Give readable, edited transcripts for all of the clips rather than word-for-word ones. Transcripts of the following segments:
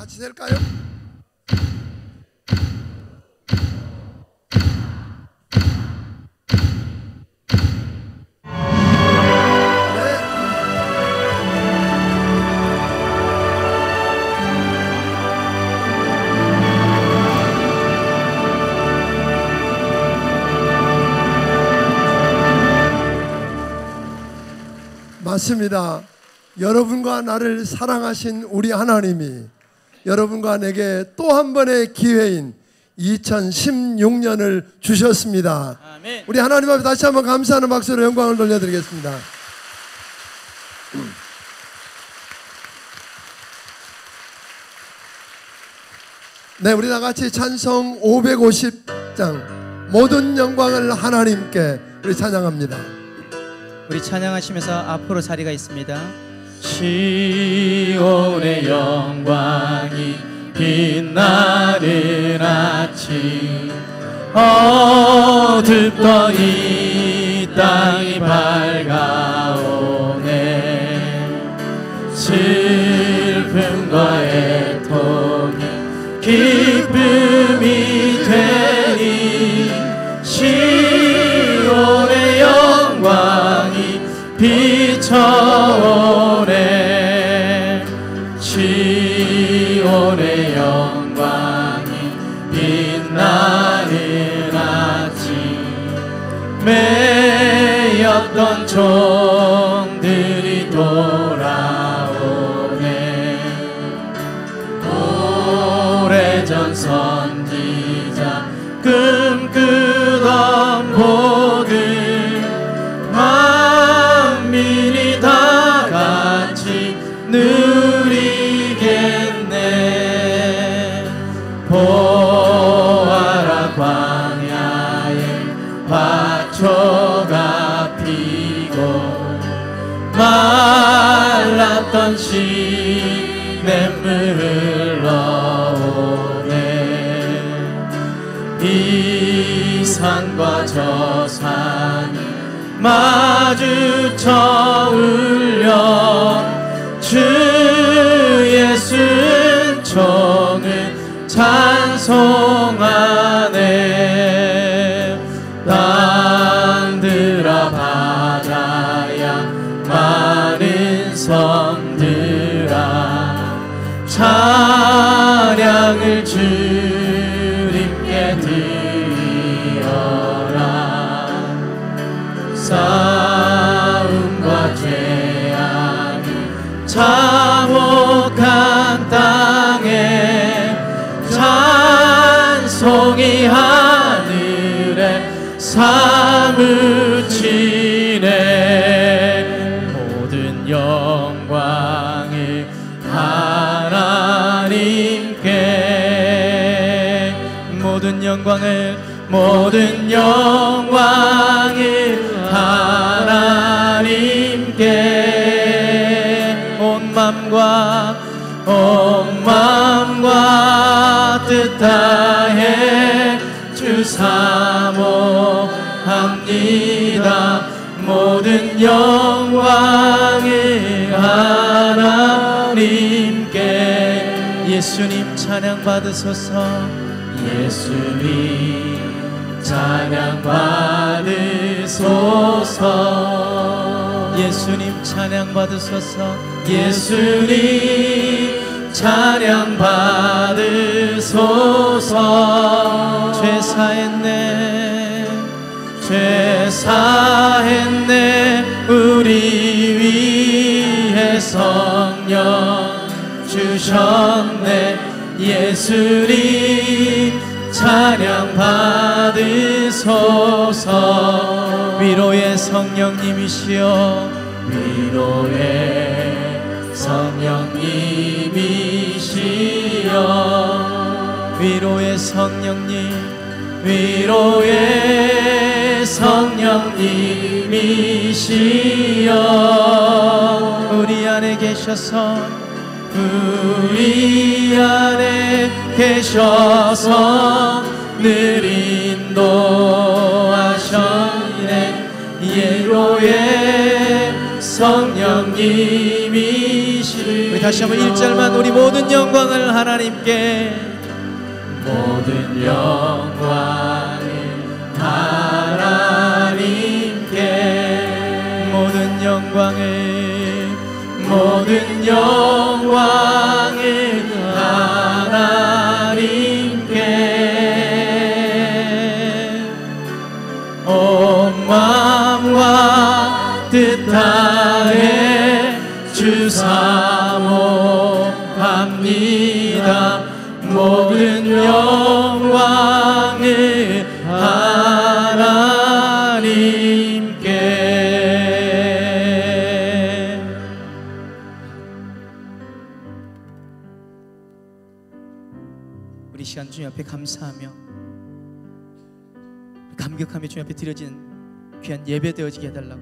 같이 될까요? 맞습니다. 여러분과 나를 사랑하신 우리 하나님이 여러분과 내게 또 한 번의 기회인 2016년을 주셨습니다. 아멘. 우리 하나님 앞에 다시 한번 감사하는 박수로 영광을 돌려드리겠습니다. 네, 우리 다같이 찬송 550장 모든 영광을 하나님께 우리 찬양합니다. 우리 찬양하시면서 앞으로 자리가 있습니다. 시온의 영광이 빛나는 아침 어둡던 이 땅이 밝아오네 슬픔과 애통이 기쁨이 되니 시온의 영광이 비춰오네 시온의 영광이 빛나는 아침 매였던 종들이 돌아오네 오래전 선지자 꿈꾸던 복을 만민이 다 같이 누리겠네 보아라 광야에 화초가 피고 말랐던 시냇물 흘러오네 이 산과 저 산이 마주쳐 울려 주 예수 은총을 찬송하네 땅들아 바다야 많은 섬들아 찬양을 주님께 드리어라 싸움과 죄악이 참혹한 땅에 찬송이 하늘에 사무치네 모든 영광을 하나님께 모든 영광을 하나님께 온 맘과 뜻 다해 주 사모합니다 모든 영광을 하나님께 예수님 찬양 받으소서 예수님 찬양 받으소서 예수님 찬양 받으소서 예수님 찬양 받으소서 죄 사했네 우리 위해 성령 주셨네 예수님 찬양 받으소서 위로의 성령님이시여 위로의 성령님이시여 위로의 성령님이시여 우리 안에 계셔서 늘 인도하셨네 위로의 성령님이시여 다시 한번 1절만 우리 모든 영광을 하나님께 모든 영광을 하나님께 모든 영광을 하나님께 온 마음과 뜻 다해 주 사모합니다. 모든 영광을 하나님께. 우리 시간 주님 앞에 감사하며 감격하며 주님 앞에 드려진 귀한 예배 되어지게 해달라고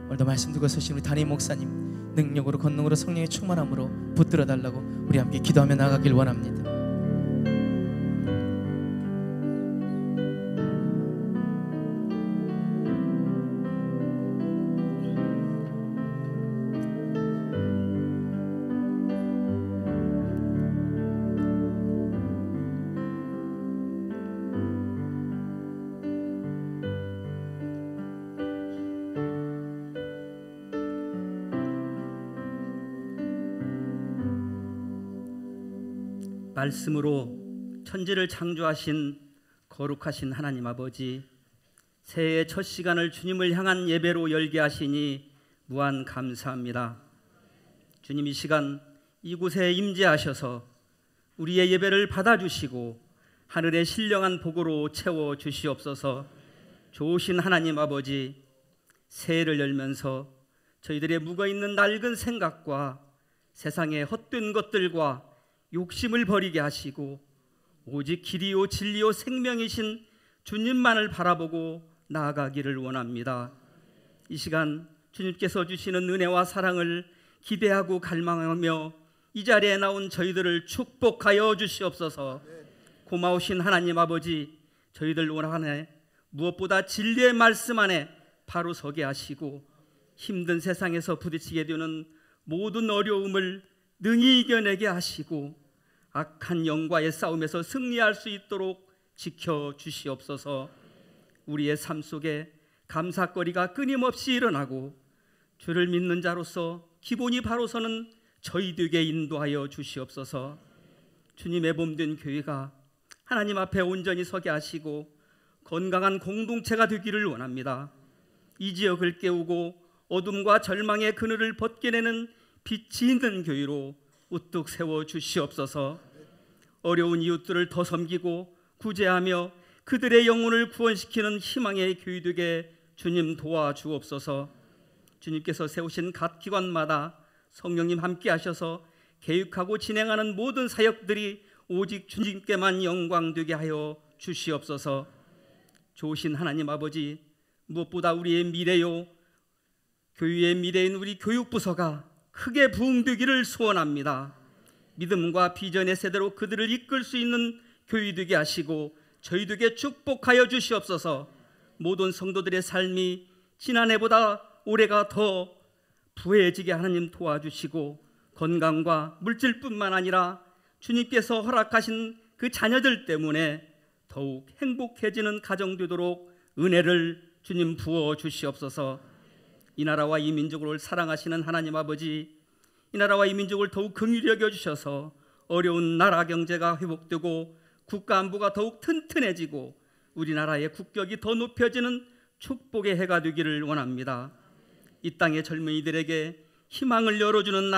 오늘도 말씀 듣고 서신 우리 담임 목사님 능력으로 권능으로 성령의 충만함으로 붙들어 달라고 우리 함께 기도하며 나가길 원합니다. 말씀으로 천지를 창조하신 거룩하신 하나님 아버지, 새해의 첫 시간을 주님을 향한 예배로 열게 하시니 무한 감사합니다. 주님, 이 시간 이곳에 임재하셔서 우리의 예배를 받아주시고 하늘의 신령한 복으로 채워주시옵소서. 좋으신 하나님 아버지, 새해를 열면서 저희들의 묵어있는 낡은 생각과 세상의 헛된 것들과 욕심을 버리게 하시고 오직 길이요 진리요 생명이신 주님만을 바라보고 나아가기를 원합니다. 이 시간 주님께서 주시는 은혜와 사랑을 기대하고 갈망하며 이 자리에 나온 저희들을 축복하여 주시옵소서. 고마우신 하나님 아버지, 저희들 올 한 해 무엇보다 진리의 말씀 안에 바로 서게 하시고 힘든 세상에서 부딪히게 되는 모든 어려움을 능히 이겨내게 하시고 악한 영과의 싸움에서 승리할 수 있도록 지켜주시옵소서. 우리의 삶 속에 감사거리가 끊임없이 일어나고 주를 믿는 자로서 기본이 바로 서는 저희들에게 인도하여 주시옵소서. 주님의 몸된 교회가 하나님 앞에 온전히 서게 하시고 건강한 공동체가 되기를 원합니다. 이 지역을 깨우고 어둠과 절망의 그늘을 벗겨내는 빛이 있는 교회로 우뚝 세워 주시옵소서. 어려운 이웃들을 더 섬기고 구제하며 그들의 영혼을 구원시키는 희망의 교회 되게 주님 도와주옵소서. 주님께서 세우신 각 기관마다 성령님 함께 하셔서 계획하고 진행하는 모든 사역들이 오직 주님께만 영광되게 하여 주시옵소서. 좋으신 하나님 아버지, 무엇보다 우리의 미래요 교회의 미래인 우리 교육부서가 크게 부흥되기를 소원합니다. 믿음과 비전의 세대로 그들을 이끌 수 있는 교회 되게 하시고 저희들에게 축복하여 주시옵소서. 모든 성도들의 삶이 지난해보다 올해가 더 부해지게 하나님 도와주시고 건강과 물질뿐만 아니라 주님께서 허락하신 그 자녀들 때문에 더욱 행복해지는 가정 되도록 은혜를 주님 부어 주시옵소서. 이 나라와 이 민족을 사랑하시는 하나님 아버지, 이 나라와 이 민족을 더욱 긍휼히 여겨주셔서 어려운 나라 경제가 회복되고 국가 안보가 더욱 튼튼해지고 우리나라의 국격이 더 높여지는 축복의 해가 되기를 원합니다. 이 땅의 젊은이들에게 희망을 열어주는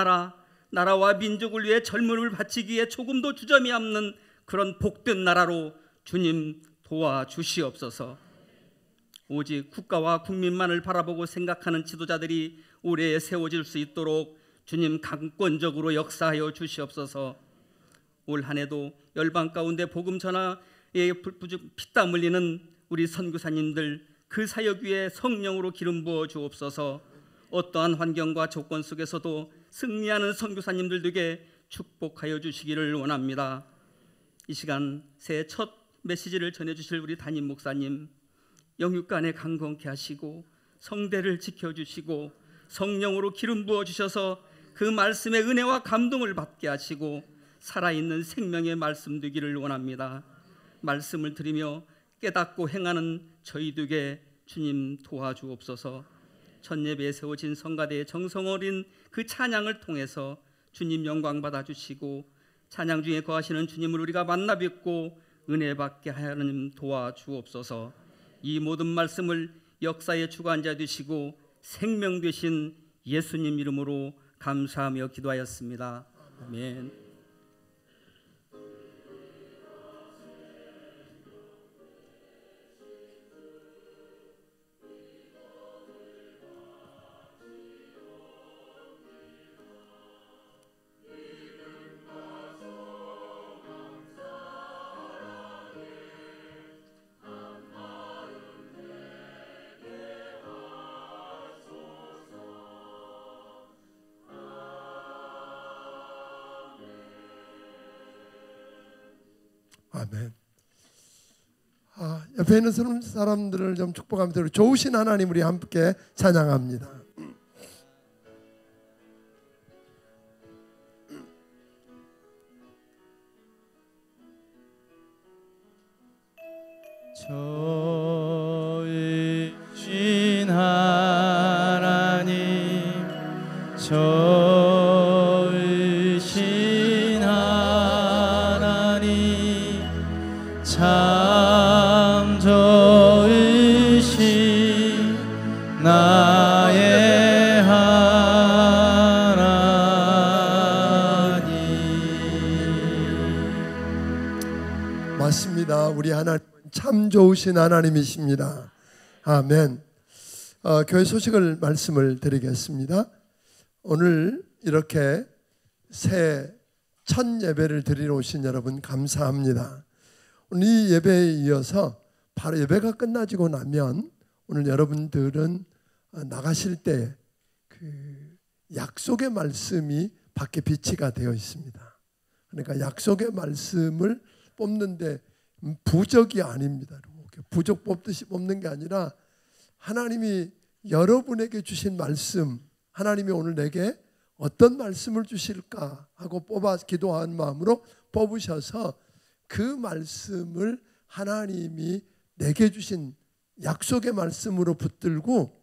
나라와 민족을 위해 젊음을 바치기 위해 조금도 주저함이 없는 그런 복된 나라로 주님 도와주시옵소서. 오직 국가와 국민만을 바라보고 생각하는 지도자들이 올해에 세워질 수 있도록 주님 강권적으로 역사하여 주시옵소서. 올 한 해도 열방 가운데 복음 전하에 피땀 흘리는 우리 선교사님들 그 사역 위에 성령으로 기름 부어 주옵소서. 어떠한 환경과 조건 속에서도 승리하는 선교사님들 되게 축복하여 주시기를 원합니다. 이 시간 새해 첫 메시지를 전해주실 우리 담임 목사님, 영육간에 강건케 하시고 성대를 지켜주시고 성령으로 기름 부어주셔서 그 말씀의 은혜와 감동을 받게 하시고 살아있는 생명의 말씀 되기를 원합니다. 말씀을 들으며 깨닫고 행하는 저희 되게 주님 도와주옵소서. 첫 예배에 세워진 성가대의 정성 어린 그 찬양을 통해서 주님 영광 받아주시고 찬양 중에 거하시는 주님을 우리가 만나 뵙고 은혜 받게 하여는 도와주옵소서. 이 모든 말씀을 역사의 주관자 되시고 생명 되신 예수님 이름으로 감사하며 기도하였습니다. 아멘. 아멘. 옆에 있는 사람들을 좀 축복하면서 좋으신 하나님 우리 함께 찬양합니다. 좋으신 하나님, 좋으신 하나님, 참 좋으신 나의 하나님. 맞습니다. 우리 하나님 참 좋으신 하나님이십니다. 아멘. 교회 소식을 말씀을 드리겠습니다. 오늘 이렇게 새 첫 예배를 드리러 오신 여러분 감사합니다. 오늘 이 예배에 이어서 바로 예배가 끝나지고 나면 오늘 여러분들은 나가실 때 그 약속의 말씀이 밖에 비치가 되어 있습니다. 그러니까 약속의 말씀을 뽑는데 부적이 아닙니다. 부적 뽑듯이 뽑는 게 아니라 하나님이 여러분에게 주신 말씀, 하나님이 오늘 내게 어떤 말씀을 주실까 하고 뽑아 기도한 마음으로 뽑으셔서 그 말씀을 하나님이 내게 주신 약속의 말씀으로 붙들고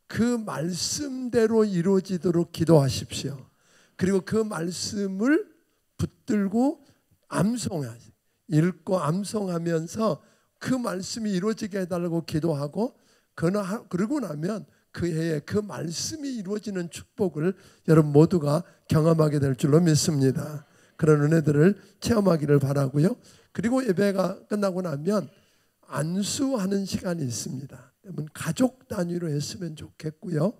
그 말씀대로 이루어지도록 기도하십시오. 그리고 그 말씀을 붙들고 암송하세요. 읽고 암송하면서 그 말씀이 이루어지게 해달라고 기도하고 그러고 나면 그 해에 그 말씀이 이루어지는 축복을 여러분 모두가 경험하게 될 줄로 믿습니다. 그런 은혜들을 체험하기를 바라고요. 그리고 예배가 끝나고 나면 안수하는 시간이 있습니다. 그러면 가족 단위로 했으면 좋겠고요.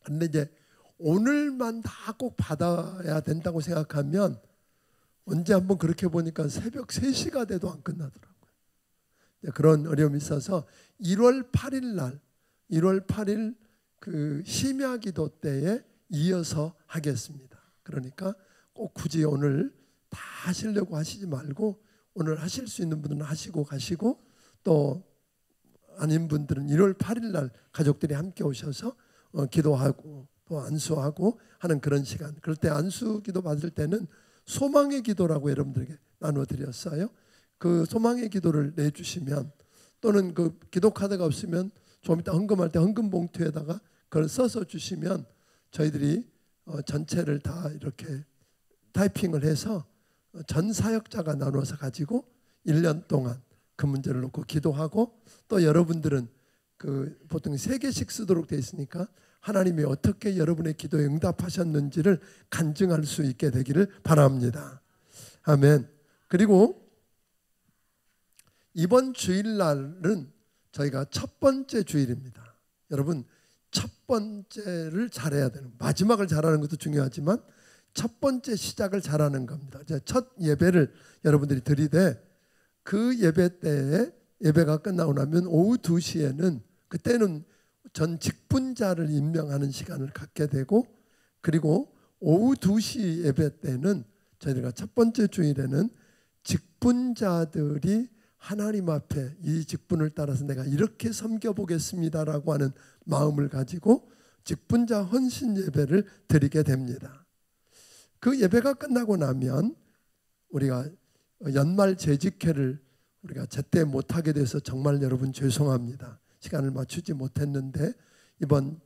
그런데 이제 오늘만 다 꼭 받아야 된다고 생각하면 언제 한번 그렇게 보니까 새벽 3시가 돼도 안 끝나더라고요. 그런 어려움이 있어서 1월 8일 날 1월 8일 그 심야기도 때에 이어서 하겠습니다. 그러니까 꼭 굳이 오늘 다 하시려고 하시지 말고 오늘 하실 수 있는 분들은 하시고 가시고 또 아닌 분들은 1월 8일 날 가족들이 함께 오셔서 기도하고 또 안수하고 하는 그런 시간. 그럴 때 안수 기도 받을 때는 소망의 기도라고 여러분들에게 나눠드렸어요. 그 소망의 기도를 내주시면 또는 그 기도 카드가 없으면 좀 이따 헌금할 때 헌금 봉투에다가 그걸 써서 주시면 저희들이 전체를 다 이렇게 타이핑을 해서 전 사역자가 나눠서 가지고 1년 동안 그 문제를 놓고 기도하고 또 여러분들은 그 보통 3개씩 쓰도록 되어 있으니까 하나님이 어떻게 여러분의 기도에 응답하셨는지를 간증할 수 있게 되기를 바랍니다. 아멘. 그리고 이번 주일날은 저희가 첫 번째 주일입니다. 여러분 첫 번째를 잘해야 되는, 마지막을 잘하는 것도 중요하지만 첫 번째 시작을 잘하는 겁니다. 첫 예배를 여러분들이 드리되 그 예배 때에 예배가 끝나고 나면 오후 2시에는 그때는 전 직분자를 임명하는 시간을 갖게 되고 그리고 오후 2시 예배 때는 저희가 첫 번째 주일에는 직분자들이 하나님 앞에 이 직분을 따라서 내가 이렇게 섬겨보겠습니다라고 하는 마음을 가지고 직분자 헌신 예배를 드리게 됩니다. 그 예배가 끝나고 나면 우리가 연말 재직회를 우리가 제때 못하게 돼서 정말 여러분 죄송합니다. 시간을 맞추지 못했는데 이번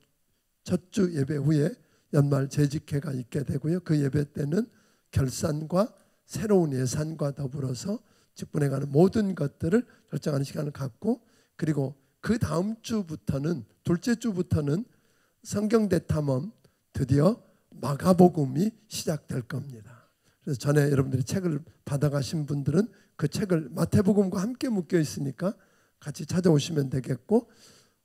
첫 주 예배 후에 연말 재직회가 있게 되고요. 그 예배 때는 결산과 새로운 예산과 더불어서 직분에 관한 모든 것들을 결정하는 시간을 갖고, 그리고 그 다음 주부터는, 둘째 주부터는 성경대 탐험, 드디어 마가복음이 시작될 겁니다. 그래서 전에 여러분들이 책을 받아가신 분들은 그 책을 마태복음과 함께 묶여 있으니까 같이 찾아오시면 되겠고,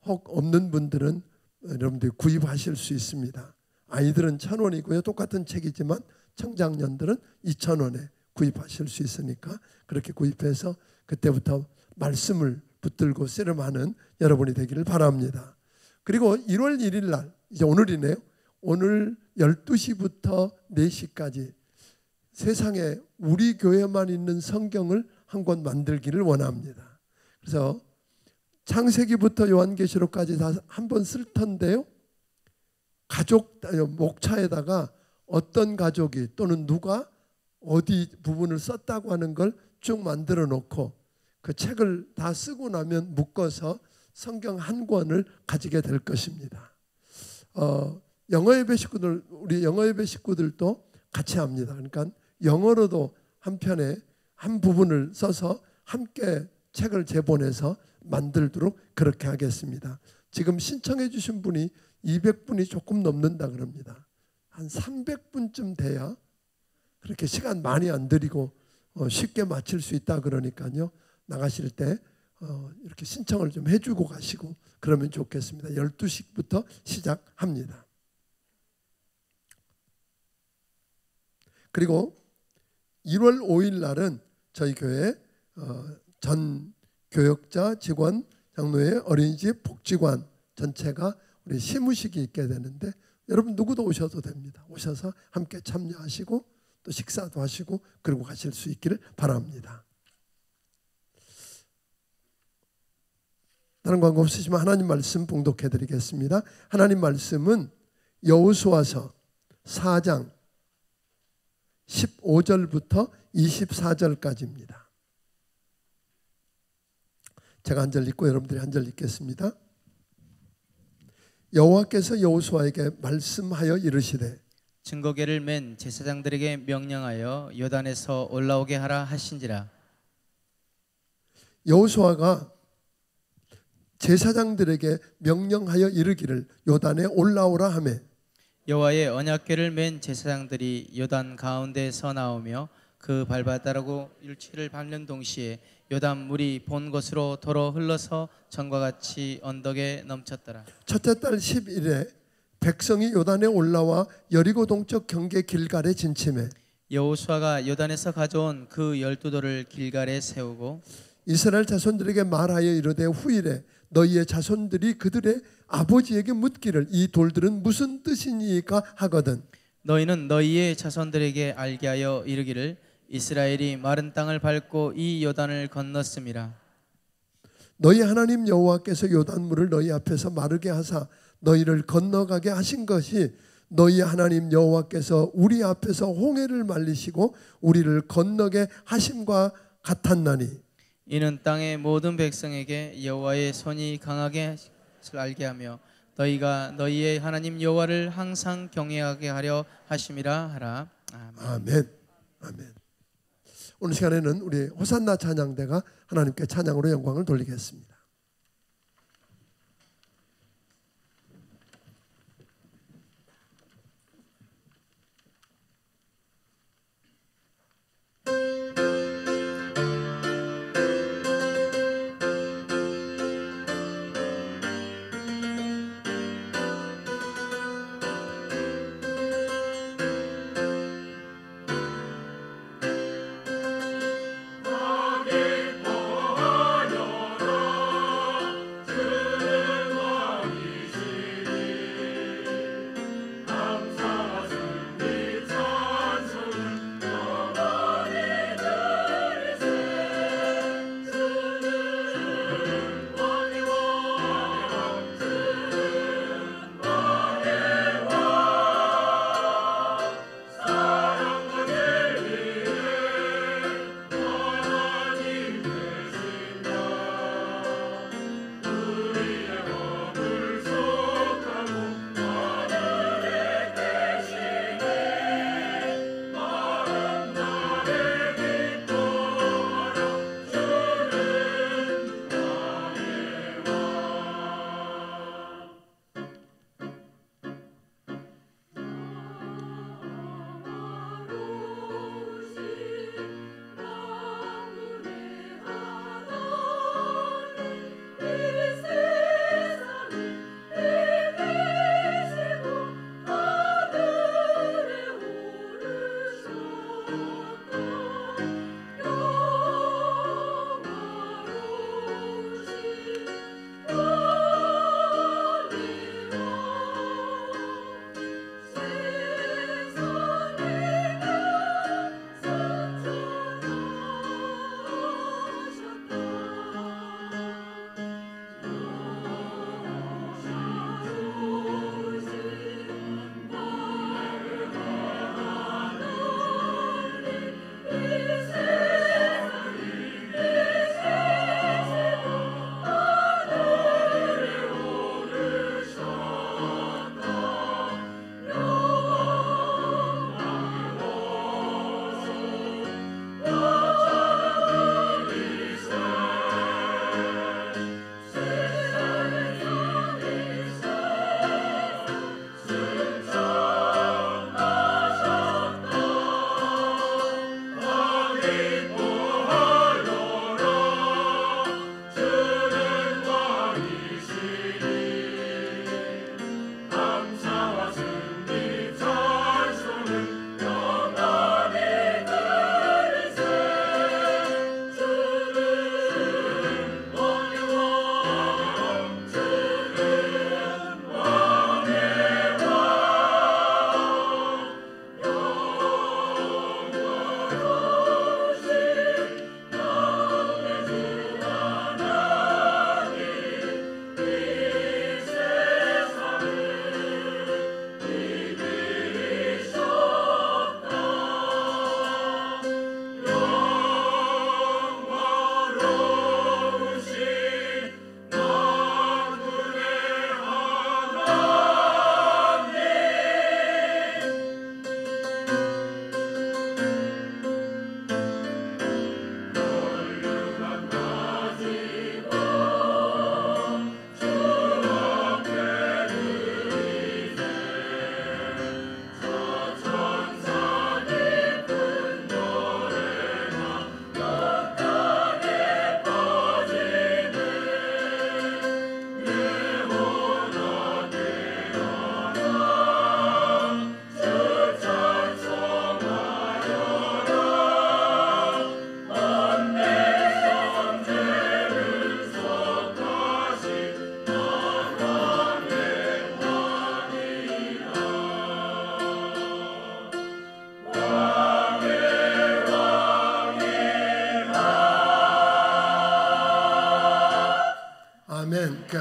혹 없는 분들은 여러분들이 구입하실 수 있습니다. 아이들은 1,000원이고요. 똑같은 책이지만 청장년들은 2,000원에 구입하실 수 있으니까 그렇게 구입해서 그때부터 말씀을 붙들고 씨름하는 여러분이 되기를 바랍니다. 그리고 1월 1일 날, 이제 오늘이네요. 오늘 12시부터 4시까지 세상에 우리 교회만 있는 성경을 한 권 만들기를 원합니다. 그래서 창세기부터 요한계시록까지 다 한 번 쓸 텐데요. 가족 목차에다가 어떤 가족이 또는 누가 어디 부분을 썼다고 하는 걸 쭉 만들어 놓고 그 책을 다 쓰고 나면 묶어서 성경 한 권을 가지게 될 것입니다. 영어 예배 식구들, 우리 영어 예배 식구들도 같이 합니다. 그러니까 영어로도 한 편에 한 부분을 써서 함께 책을 제본해서 만들도록 그렇게 하겠습니다. 지금 신청해 주신 분이 200분이 조금 넘는다 그럽니다. 한 300분쯤 돼야 그렇게 시간 많이 안 들이고 쉽게 마칠 수 있다 그러니까요. 나가실 때 이렇게 신청을 좀 해주고 가시고 그러면 좋겠습니다. 12시부터 시작합니다. 그리고 1월 5일 날은 저희 교회 전 교역자, 직원, 장로회, 어린이집, 복지관 전체가 우리 시무식이 있게 되는데 여러분 누구도 오셔도 됩니다. 오셔서 함께 참여하시고 또 식사도 하시고 그리고 가실 수 있기를 바랍니다. 다른 광고 없으시면 하나님 말씀 봉독해 드리겠습니다. 하나님 말씀은 여호수아서 4장 15절부터 24절까지입니다. 제가 한 절 읽고 여러분들이 한 절 읽겠습니다. 여호와께서 여호수아에게 말씀하여 이르시되 증거궤를 맨 제사장들에게 명령하여 요단에서 올라오게 하라 하신지라. 여호수아가 제사장들에게 명령하여 이르기를 요단에 올라오라 하며 여호와의 언약궤를 맨 제사장들이 요단 가운데서 나오며 그 발바닥으로 일치를 밟는 동시에 요단 물이 본 곳으로 도로 흘러서 전과 같이 언덕에 넘쳤더라. 첫째 달 10일에 백성이 요단에 올라와 여리고 동쪽 경계 길갈에 진침해 여호수아가 요단에서 가져온 그 12돌을 길갈에 세우고 이스라엘 자손들에게 말하여 이르되 후일에 너희의 자손들이 그들의 아버지에게 묻기를 이 돌들은 무슨 뜻이니까 하거든 너희는 너희의 자손들에게 알게 하여 이르기를 이스라엘이 마른 땅을 밟고 이 요단을 건넜음이라. 너희 하나님 여호와께서 요단물을 너희 앞에서 마르게 하사 너희를 건너가게 하신 것이 너희 하나님 여호와께서 우리 앞에서 홍해를 말리시고 우리를 건너게 하심과 같았나니 이는 땅의 모든 백성에게 여호와의 손이 강하게 알게 하며 너희가 너희의 하나님 여호와를 항상 경외하게 하려 하심이라 하라. 아멘. 아멘. 오늘 시간에는 우리 호산나 찬양대가 하나님께 찬양으로 영광을 돌리겠습니다.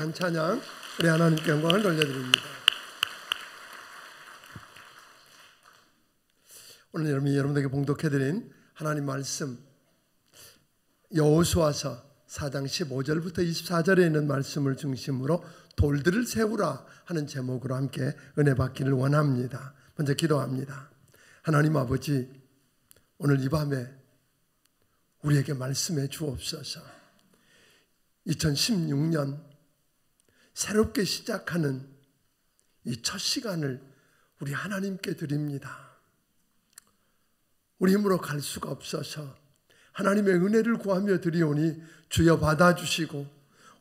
귀한 찬양 우리 하나님께 영광을 돌려드립니다. 오늘 여러분에게 봉독해드린 하나님 말씀 여호수아서 4장 15절부터 24절에 있는 말씀을 중심으로 돌들을 세우라 하는 제목으로 함께 은혜 받기를 원합니다. 먼저 기도합니다. 하나님 아버지, 오늘 이 밤에 우리에게 말씀해 주옵소서. 2016년 새롭게 시작하는 이 첫 시간을 우리 하나님께 드립니다. 우리 힘으로 갈 수가 없어서 하나님의 은혜를 구하며 드리오니 주여 받아주시고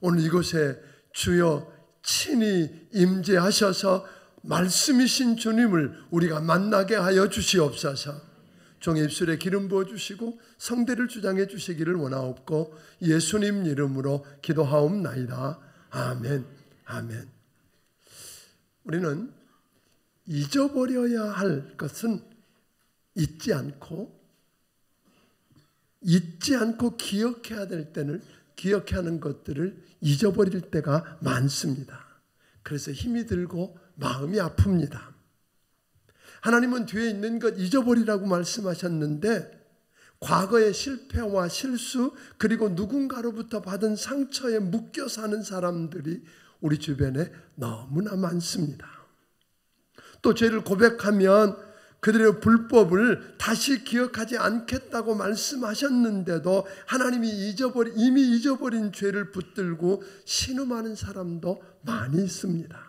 오늘 이곳에 주여 친히 임재하셔서 말씀이신 주님을 우리가 만나게 하여 주시옵소서. 종의 입술에 기름 부어주시고 성대를 주장해 주시기를 원하옵고 예수님 이름으로 기도하옵나이다. 아멘. 아멘. 우리는 잊어버려야 할 것은 잊지 않고 기억해야 될 때는 기억하는 것들을 잊어버릴 때가 많습니다. 그래서 힘이 들고 마음이 아픕니다. 하나님은 뒤에 있는 것 잊어버리라고 말씀하셨는데 과거의 실패와 실수 그리고 누군가로부터 받은 상처에 묶여 사는 사람들이 우리 주변에 너무나 많습니다. 또 죄를 고백하면 그들의 불법을 다시 기억하지 않겠다고 말씀하셨는데도 하나님이 이미 잊어버린 죄를 붙들고 신음하는 사람도 많이 있습니다.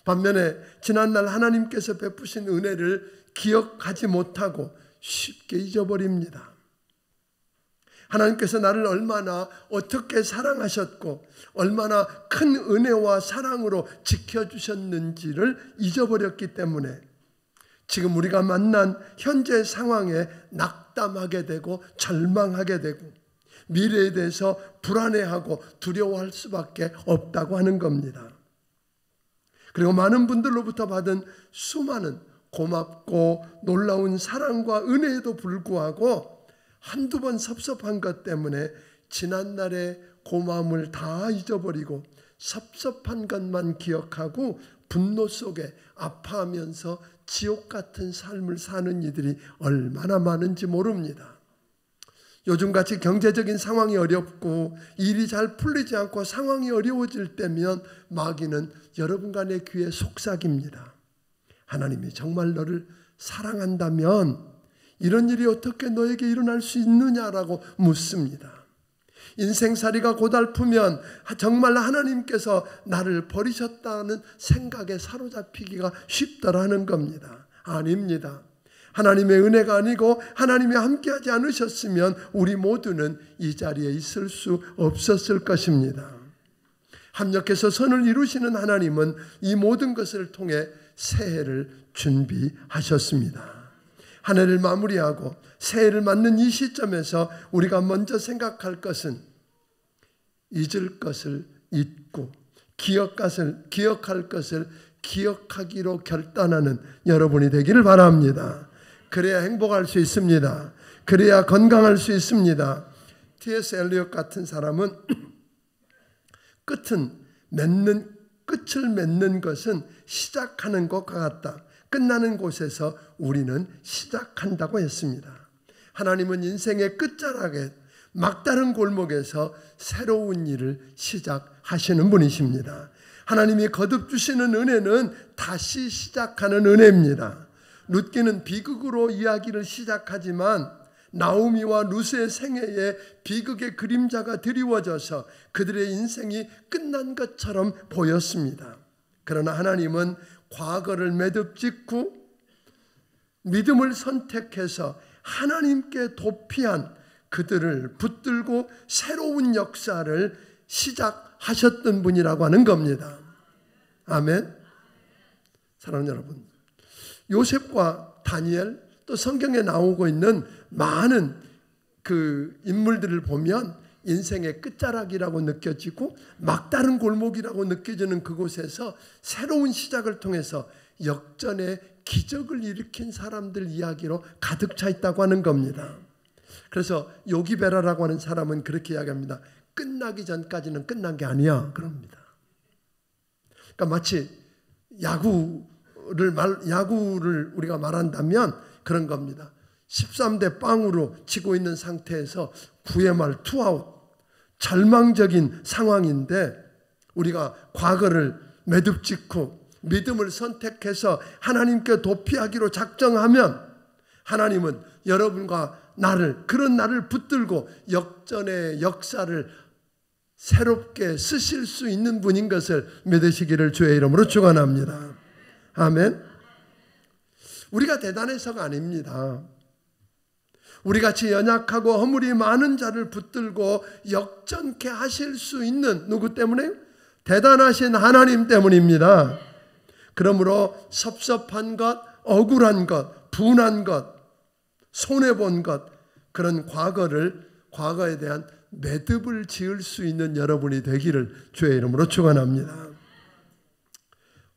반면에 지난날 하나님께서 베푸신 은혜를 기억하지 못하고 쉽게 잊어버립니다. 하나님께서 나를 얼마나 어떻게 사랑하셨고 얼마나 큰 은혜와 사랑으로 지켜주셨는지를 잊어버렸기 때문에 지금 우리가 만난 현재 상황에 낙담하게 되고 절망하게 되고 미래에 대해서 불안해하고 두려워할 수밖에 없다고 하는 겁니다. 그리고 많은 분들로부터 받은 수많은 고맙고 놀라운 사랑과 은혜에도 불구하고 한두 번 섭섭한 것 때문에 지난날의 고마움을 다 잊어버리고 섭섭한 것만 기억하고 분노 속에 아파하면서 지옥 같은 삶을 사는 이들이 얼마나 많은지 모릅니다. 요즘같이 경제적인 상황이 어렵고 일이 잘 풀리지 않고 상황이 어려워질 때면 마귀는 여러분과 내 귀에 속삭입니다. 하나님이 정말 너를 사랑한다면 이런 일이 어떻게 너에게 일어날 수 있느냐라고 묻습니다. 인생살이가 고달프면 정말 하나님께서 나를 버리셨다는 생각에 사로잡히기가 쉽더라는 겁니다. 아닙니다. 하나님의 은혜가 아니고 하나님이 함께하지 않으셨으면 우리 모두는 이 자리에 있을 수 없었을 것입니다. 합력해서 선을 이루시는 하나님은 이 모든 것을 통해 새해를 준비하셨습니다. 한 해를 마무리하고 새해를 맞는 이 시점에서 우리가 먼저 생각할 것은 잊을 것을 잊고 기억할 것을 기억하기로 결단하는 여러분이 되기를 바랍니다. 그래야 행복할 수 있습니다. 그래야 건강할 수 있습니다. T.S. 엘리엇 같은 사람은 끝을 맺는 것은 시작하는 것과 같다. 끝나는 곳에서 우리는 시작한다고 했습니다. 하나님은 인생의 끝자락에 막다른 골목에서 새로운 일을 시작하시는 분이십니다. 하나님이 거듭 주시는 은혜는 다시 시작하는 은혜입니다. 룻기는 비극으로 이야기를 시작하지만 나오미와 룻의 생애에 비극의 그림자가 드리워져서 그들의 인생이 끝난 것처럼 보였습니다. 그러나 하나님은 과거를 매듭짓고 믿음을 선택해서 하나님께 도피한 그들을 붙들고 새로운 역사를 시작하셨던 분이라고 하는 겁니다. 아멘. 사랑하는 여러분, 요셉과 다니엘 또 성경에 나오고 있는 많은 그 인물들을 보면 인생의 끝자락이라고 느껴지고 막다른 골목이라고 느껴지는 그곳에서 새로운 시작을 통해서 역전의 기적을 일으킨 사람들 이야기로 가득 차 있다고 하는 겁니다. 그래서 요기베라라고 하는 사람은 그렇게 이야기합니다. 끝나기 전까지는 끝난 게 아니야. 그럽니다. 그러니까 마치 야구를 우리가 말한다면 그런 겁니다. 13대 0으로 치고 있는 상태에서 9회 말 투아웃, 절망적인 상황인데 우리가 과거를 매듭짓고 믿음을 선택해서 하나님께 도피하기로 작정하면 하나님은 여러분과 그런 나를 붙들고 역전의 역사를 새롭게 쓰실 수 있는 분인 것을 믿으시기를 주의 이름으로 축원합니다. 아멘. 우리가 대단해서가 아닙니다. 우리같이 연약하고 허물이 많은 자를 붙들고 역전케 하실 수 있는 누구 때문에? 대단하신 하나님 때문입니다. 그러므로 섭섭한 것, 억울한 것, 분한 것, 손해본 것, 그런 과거에 대한 매듭을 지을 수 있는 여러분이 되기를 주의 이름으로 축원합니다.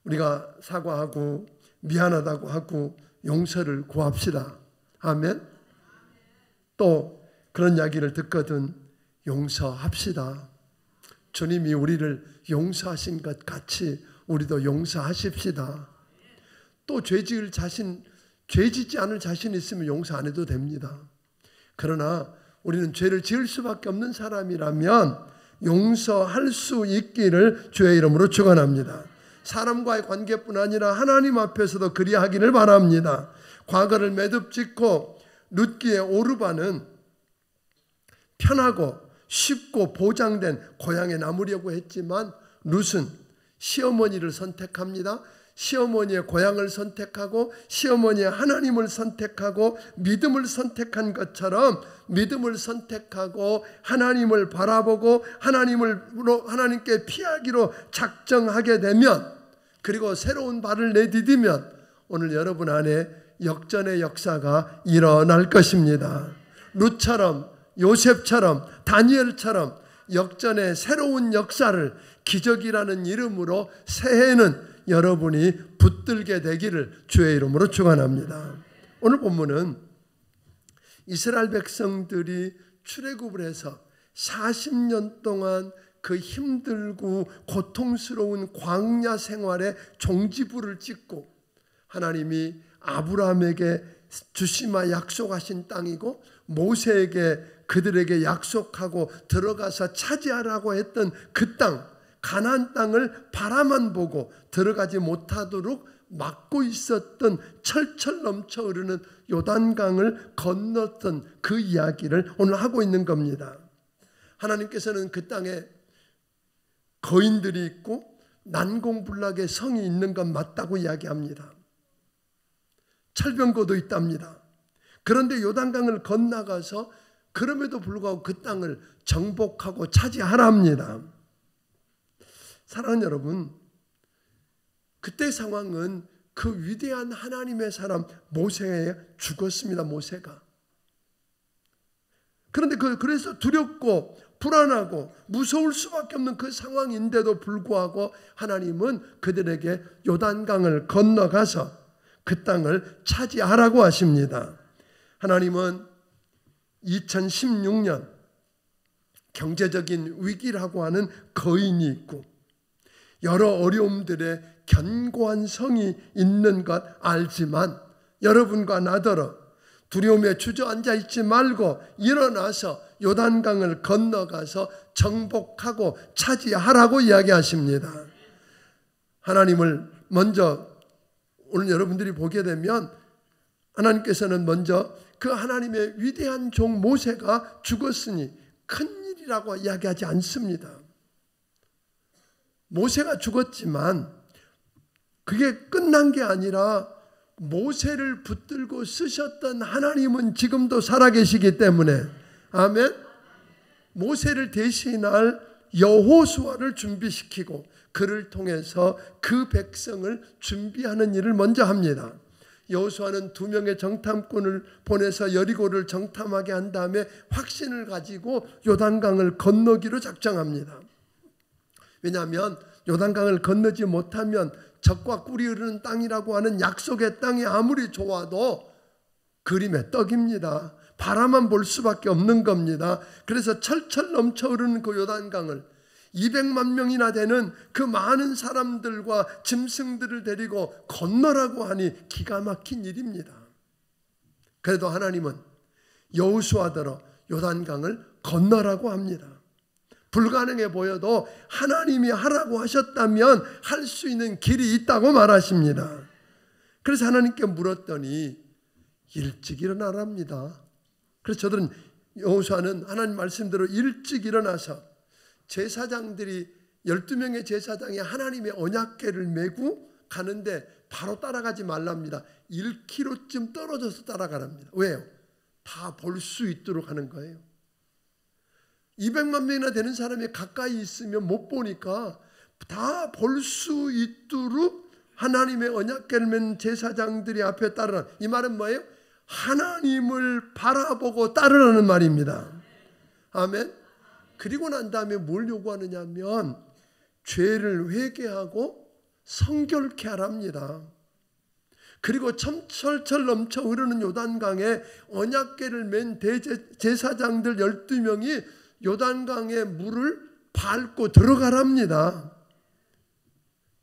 우리가 사과하고 미안하다고 하고 용서를 구합시다. 아멘. 또 그런 이야기를 듣거든 용서합시다. 주님이 우리를 용서하신 것 같이 우리도 용서하십시다. 또 죄 짓지 않을 자신 있으면 용서 안 해도 됩니다. 그러나 우리는 죄를 지을 수밖에 없는 사람이라면 용서할 수 있기를 주의 이름으로 축원합니다. 사람과의 관계뿐 아니라 하나님 앞에서도 그리하기를 바랍니다. 과거를 매듭짓고 룻기의 오르바는 편하고 쉽고 보장된 고향에 남으려고 했지만 룻은 시어머니를 선택합니다. 시어머니의 고향을 선택하고 시어머니의 하나님을 선택하고 믿음을 선택한 것처럼 믿음을 선택하고 하나님을 바라보고 하나님께 피하기로 작정하게 되면, 그리고 새로운 발을 내디디면 오늘 여러분 안에 역전의 역사가 일어날 것입니다. 룻처럼, 요셉처럼, 다니엘처럼 역전의 새로운 역사를 기적이라는 이름으로 새해에는 여러분이 붙들게 되기를 주의 이름으로 축원합니다. 오늘 본문은 이스라엘 백성들이 출애굽을 해서 40년 동안 그 힘들고 고통스러운 광야 생활에 종지부를 찍고 하나님이 아브라함에게 주시마 약속하신 땅이고 모세에게 그들에게 약속하고 들어가서 차지하라고 했던 그 땅, 가나안 땅을 바라만 보고 들어가지 못하도록 막고 있었던 철철 넘쳐 흐르는 요단강을 건넜던 그 이야기를 오늘 하고 있는 겁니다. 하나님께서는 그 땅에 거인들이 있고 난공불락의 성이 있는 건 맞다고 이야기합니다. 철병거도 있답니다. 그런데 요단강을 건너가서 그럼에도 불구하고 그 땅을 정복하고 차지하랍니다. 사랑하는 여러분, 그때 상황은 그 위대한 하나님의 사람 모세가 죽었습니다. 모세가. 그런데 그래서 두렵고 불안하고 무서울 수밖에 없는 그 상황인데도 불구하고 하나님은 그들에게 요단강을 건너가서 그 땅을 차지하라고 하십니다. 하나님은 2016년 경제적인 위기라고 하는 거인이 있고 여러 어려움들에 견고한 성이 있는 것 알지만 여러분과 나더러 두려움에 주저앉아 있지 말고 일어나서 요단강을 건너가서 정복하고 차지하라고 이야기하십니다. 하나님을 먼저 오늘 여러분들이 보게 되면 하나님께서는 먼저 그 하나님의 위대한 종 모세가 죽었으니 큰일이라고 이야기하지 않습니다. 모세가 죽었지만 그게 끝난 게 아니라 모세를 붙들고 쓰셨던 하나님은 지금도 살아계시기 때문에, 아멘. 모세를 대신할 여호수아를 준비시키고 그를 통해서 그 백성을 준비하는 일을 먼저 합니다. 여호수아는 2명의 정탐꾼을 보내서 여리고를 정탐하게 한 다음에 확신을 가지고 요단강을 건너기로 작정합니다. 왜냐하면 요단강을 건너지 못하면 젖과 꿀이 흐르는 땅이라고 하는 약속의 땅이 아무리 좋아도 그림의 떡입니다. 바라만 볼 수밖에 없는 겁니다. 그래서 철철 넘쳐 흐르는 그 요단강을 200만 명이나 되는 그 많은 사람들과 짐승들을 데리고 건너라고 하니 기가 막힌 일입니다. 그래도 하나님은 여호수아더러 요단강을 건너라고 합니다. 불가능해 보여도 하나님이 하라고 하셨다면 할 수 있는 길이 있다고 말하십니다. 그래서 하나님께 물었더니 일찍 일어나랍니다. 그래서 저들은 여호수아는 하나님 말씀대로 일찍 일어나서 제사장들이 12명의 제사장이 하나님의 언약궤를 메고 가는데 바로 따라가지 말랍니다. 1km쯤 떨어져서 따라가랍니다. 왜요? 다 볼 수 있도록 하는 거예요. 200만 명이나 되는 사람이 가까이 있으면 못 보니까 다 볼 수 있도록 하나님의 언약궤를 맨 제사장들이 앞에 따르라. 이 말은 뭐예요? 하나님을 바라보고 따르라는 말입니다. 아멘. 그리고 난 다음에 뭘 요구하느냐 하면 죄를 회개하고 성결케 하랍니다. 그리고 철철 넘쳐 흐르는 요단강에 언약궤를 맨 대제사장들 12명이 요단강의 물을 밟고 들어가랍니다.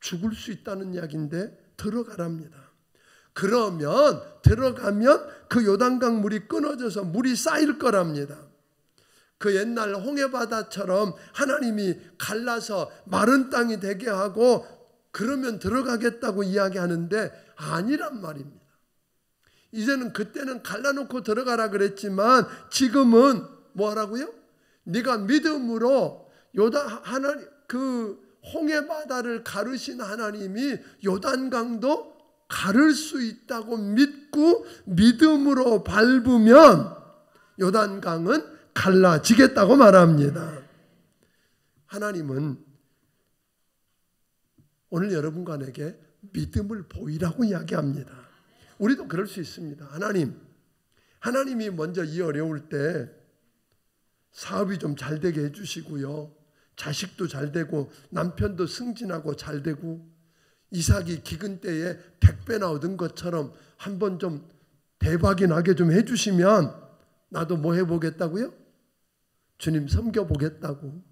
죽을 수 있다는 이야기인데 들어가랍니다. 그러면 들어가면 그 요단강 물이 끊어져서 물이 쌓일 거랍니다. 그 옛날 홍해바다처럼 하나님이 갈라서 마른 땅이 되게 하고 그러면 들어가겠다고 이야기하는데 아니란 말입니다. 이제는 그때는 갈라놓고 들어가라 그랬지만 지금은 뭐 하라고요? 네가 믿음으로 하나님 그 홍해바다를 가르신 하나님이 요단강도 가를 수 있다고 믿고 믿음으로 밟으면 요단강은 갈라지겠다고 말합니다. 하나님은 오늘 여러분과 내게 믿음을 보이라고 이야기합니다. 우리도 그럴 수 있습니다. 하나님이 먼저 이 어려울 때 사업이 좀 잘 되게 해주시고요. 자식도 잘 되고 남편도 승진하고 잘 되고 이삭이 기근 때에 100배나 얻은 것처럼 한번 좀 대박이 나게 좀 해주시면 나도 뭐 해보겠다고요? 주님 섬겨보겠다고.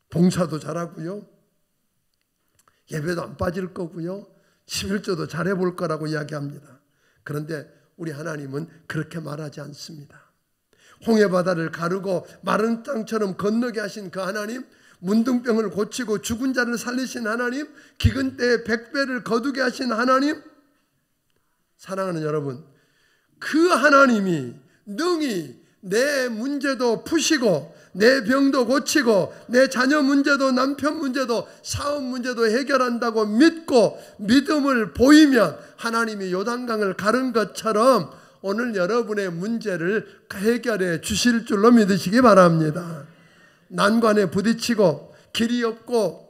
봉사도 잘하고요. 예배도 안 빠질 거고요. 11조도 잘해볼 거라고 이야기합니다. 그런데 우리 하나님은 그렇게 말하지 않습니다. 홍해바다를 가르고 마른 땅처럼 건너게 하신 그 하나님, 문둥병을 고치고 죽은 자를 살리신 하나님, 기근 때에 100배를 거두게 하신 하나님, 사랑하는 여러분, 그 하나님이 능히 내 문제도 푸시고 내 병도 고치고 내 자녀 문제도 남편 문제도 사업 문제도 해결한다고 믿고 믿음을 보이면 하나님이 요단강을 가른 것처럼 오늘 여러분의 문제를 해결해 주실 줄로 믿으시기 바랍니다. 난관에 부딪히고 길이 없고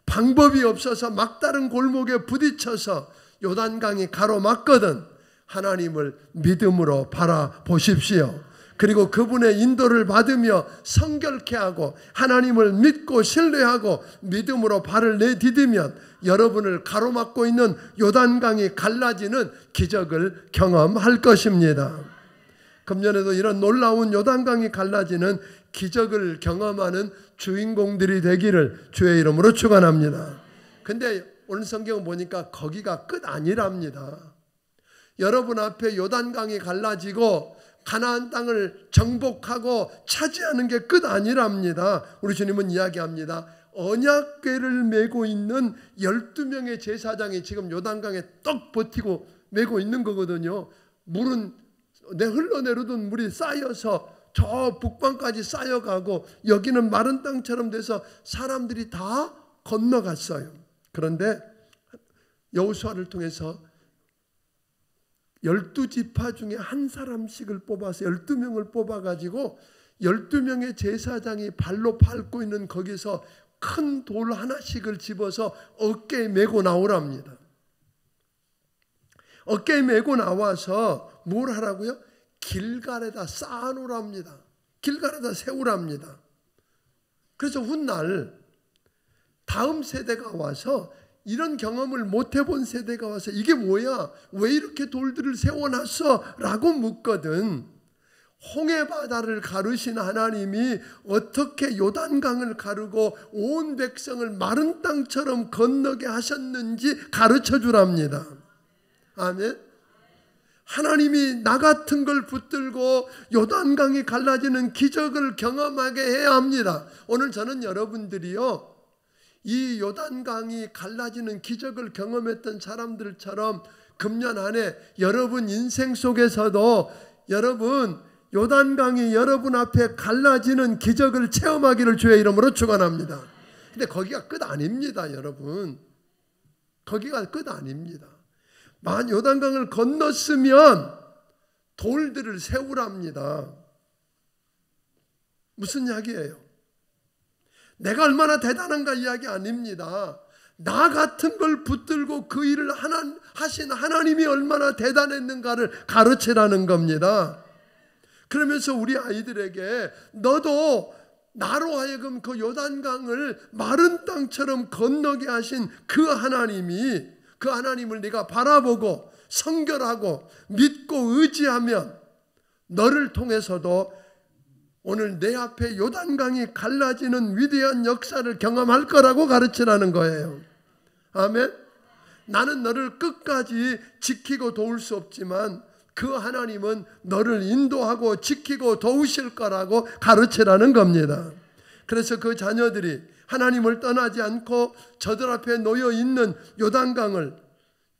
방법이 없어서 막다른 골목에 부딪혀서 요단강이 가로막거든 하나님을 믿음으로 바라보십시오. 그리고 그분의 인도를 받으며 성결케 하고 하나님을 믿고 신뢰하고 믿음으로 발을 내디디면 여러분을 가로막고 있는 요단강이 갈라지는 기적을 경험할 것입니다. 금년에도 이런 놀라운 요단강이 갈라지는 기적을 경험하는 주인공들이 되기를 주의 이름으로 축원합니다. 근데 오늘 성경을 보니까 거기가 끝 아니랍니다. 여러분 앞에 요단강이 갈라지고 가나안 땅을 정복하고 차지하는 게 끝 아니랍니다. 우리 주님은 이야기합니다. 언약궤를 메고 있는 12명의 제사장이 지금 요단강에 떡 버티고 메고 있는 거거든요. 물은 흘러내려던 물이 쌓여서 저 북방까지 쌓여가고 여기는 마른 땅처럼 돼서 사람들이 다 건너갔어요. 그런데 여호수아를 통해서 12지파 중에 한 사람씩을 뽑아서 12명을 뽑아가지고 12명의 제사장이 발로 밟고 있는 거기서 큰 돌 하나씩을 집어서 어깨에 메고 나오랍니다. 어깨에 메고 나와서 뭘 하라고요? 길갈에다 쌓아놓으랍니다. 길갈에다 세우랍니다. 그래서 훗날 다음 세대가 와서 이런 경험을 못 해본 세대가 와서 이게 뭐야? 왜 이렇게 돌들을 세워놨어? 라고 묻거든. 홍해바다를 가르신 하나님이 어떻게 요단강을 가르고 온 백성을 마른 땅처럼 건너게 하셨는지 가르쳐 주랍니다. 아멘. 하나님이 나 같은 걸 붙들고 요단강이 갈라지는 기적을 경험하게 해야 합니다. 오늘 저는 여러분들이요, 이 요단강이 갈라지는 기적을 경험했던 사람들처럼 금년 안에 여러분 인생 속에서도 여러분 요단강이 여러분 앞에 갈라지는 기적을 체험하기를 주의 이름으로 축원합니다. 근데 거기가 끝 아닙니다, 여러분. 거기가 끝 아닙니다. 만 요단강을 건넜으면 돌들을 세우랍니다. 무슨 이야기예요? 내가 얼마나 대단한가 이야기 아닙니다. 나 같은 걸 붙들고 그 일을 하신 하나님이 얼마나 대단했는가를 가르치라는 겁니다. 그러면서 우리 아이들에게 너도 나로 하여금 그 요단강을 마른 땅처럼 건너게 하신 그 하나님을 네가 바라보고 성결하고 믿고 의지하면 너를 통해서도 오늘 내 앞에 요단강이 갈라지는 위대한 역사를 경험할 거라고 가르치라는 거예요. 아멘. 나는 너를 끝까지 지키고 도울 수 없지만 그 하나님은 너를 인도하고 지키고 도우실 거라고 가르치라는 겁니다. 그래서 그 자녀들이 하나님을 떠나지 않고 저들 앞에 놓여 있는 요단강을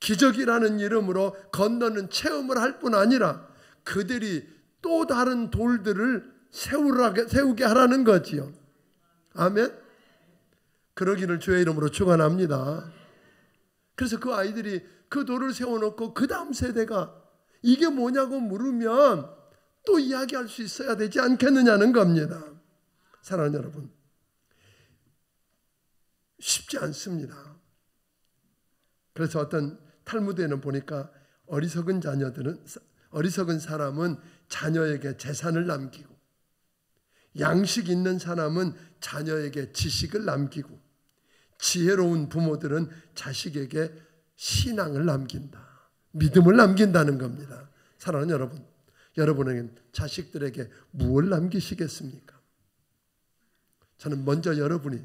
기적이라는 이름으로 건너는 체험을 할 뿐 아니라 그들이 또 다른 돌들을 세우게 하라는 거지요. 아멘. 그러기를 주의 이름으로 축원합니다. 그래서 그 아이들이 그 돌을 세워놓고 그 다음 세대가 이게 뭐냐고 물으면 또 이야기할 수 있어야 되지 않겠느냐는 겁니다. 사랑하는 여러분, 쉽지 않습니다. 그래서 어떤 탈무드에는 보니까 어리석은 사람은 자녀에게 재산을 남기고 양식 있는 사람은 자녀에게 지식을 남기고 지혜로운 부모들은 자식에게 신앙을 남긴다. 믿음을 남긴다는 겁니다. 사랑하는 여러분, 여러분에겐 자식들에게 무엇을 남기시겠습니까? 저는 먼저 여러분이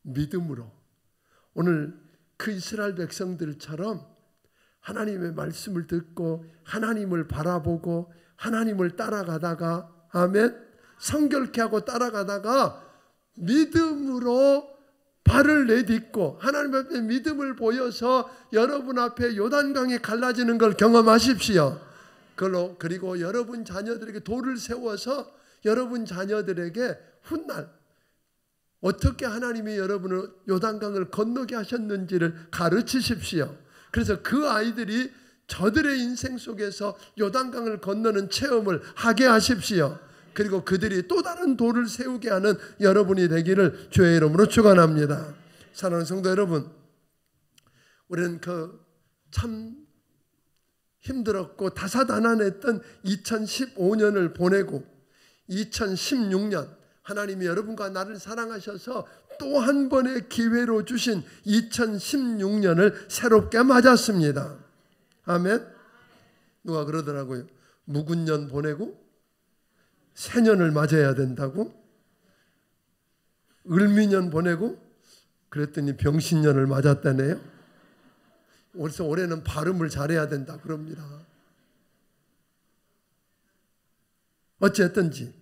믿음으로 오늘 그 이스라엘 백성들처럼 하나님의 말씀을 듣고 하나님을 바라보고 하나님을 따라가다가 아멘, 성결케 하고 따라가다가 믿음으로 발을 내딛고 하나님 앞에 믿음을 보여서 여러분 앞에 요단강이 갈라지는 걸 경험하십시오. 그리고 여러분 자녀들에게 돌을 세워서 여러분 자녀들에게 훗날 어떻게 하나님이 여러분을 요단강을 건너게 하셨는지를 가르치십시오. 그래서 그 아이들이 저들의 인생 속에서 요단강을 건너는 체험을 하게 하십시오. 그리고 그들이 또 다른 돌을 세우게 하는 여러분이 되기를 주의 이름으로 축원합니다. 사랑하는 성도 여러분, 우리는 참 힘들었고 다사다난했던 2015년을 보내고 2016년 하나님이 여러분과 나를 사랑하셔서 또 한 번의 기회로 주신 2016년을 새롭게 맞았습니다. 아멘. 누가 그러더라고요. 묵은 년 보내고 새년을 맞아야 된다고? 을미년 보내고 그랬더니 병신년을 맞았다네요. 그래서 올해는 발음을 잘해야 된다 그럽니다. 어찌했든지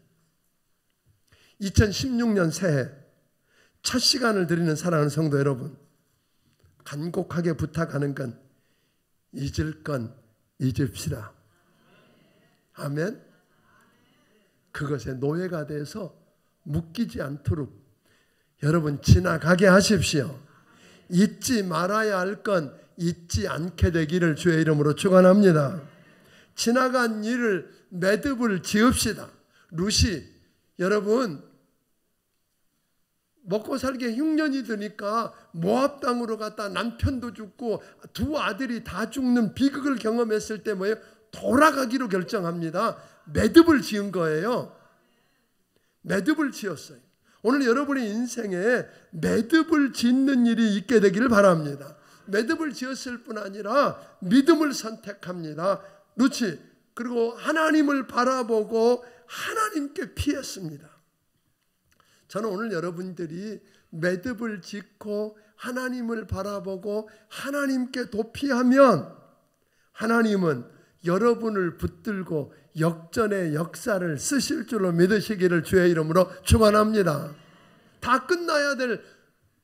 2016년 새해 첫 시간을 드리는 사랑하는 성도 여러분, 간곡하게 부탁하는 건 잊을 건 잊읍시다. 아멘. 그것에 노예가 돼서 묶이지 않도록 여러분 지나가게 하십시오. 잊지 말아야 할 건 잊지 않게 되기를 주의 이름으로 축원합니다. 지나간 일을 매듭을 지읍시다. 룻이 여러분 먹고 살기에 흉년이 드니까 모압 땅으로 갔다 남편도 죽고 두 아들이 다 죽는 비극을 경험했을 때 뭐예요? 돌아가기로 결정합니다. 매듭을 지은 거예요. 매듭을 지었어요. 오늘 여러분의 인생에 매듭을 짓는 일이 있게 되기를 바랍니다. 매듭을 지었을 뿐 아니라 믿음을 선택합니다. 루치, 그리고 하나님을 바라보고 하나님께 피했습니다. 저는 오늘 여러분들이 매듭을 짓고 하나님을 바라보고 하나님께 도피하면 하나님은 여러분을 붙들고 역전의 역사를 쓰실 줄로 믿으시기를 주의 이름으로 축원합니다. 다 끝나야 될